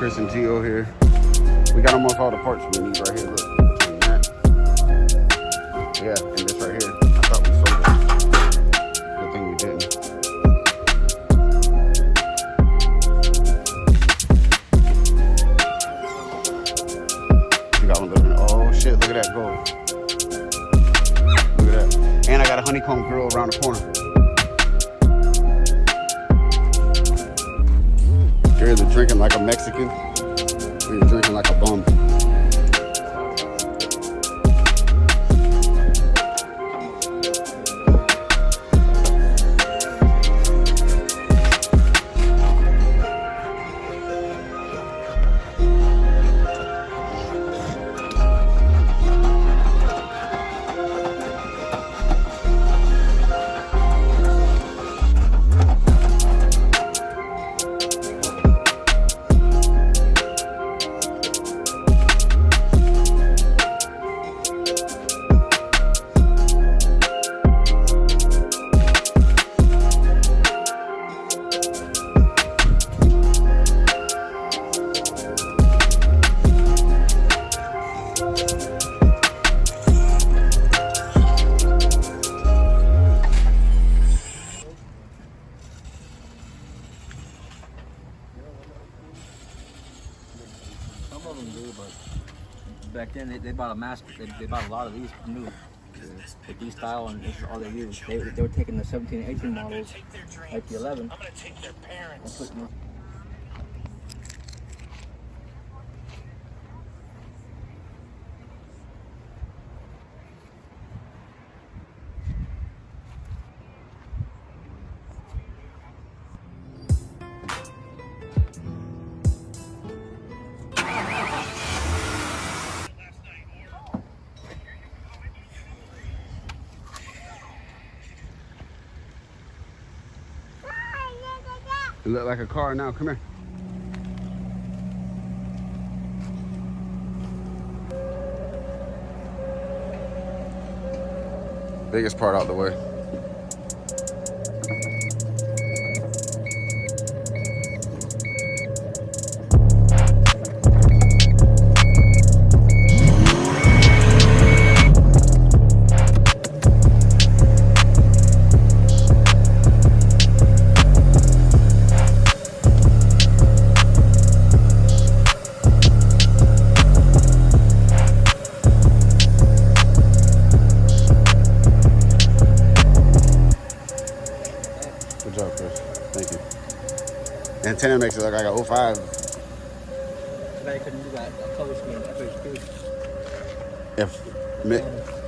Chris and Gio here. We got almost all the parts we need right here. Look, between that, yeah, and this right here. I thought we sold it. Good thing we didn't. We got one living. Oh shit! Look at that gold. Look at that. And I got a honeycomb grill around the corner. You're either drinking like a Mexican or you're drinking like a bum. Some of them do, but back then they bought a mass. They bought a lot of these new, with these style, and this is all they use. They were taking the 17 and 18 models, like the 11. I'm gonna take their parents. It look like a car now. Come here. Biggest part out the way. Good job, Chris. Thank you. The antenna makes it look like a 05. They couldn't do that color scheme.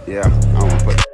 Yeah, I don't want to put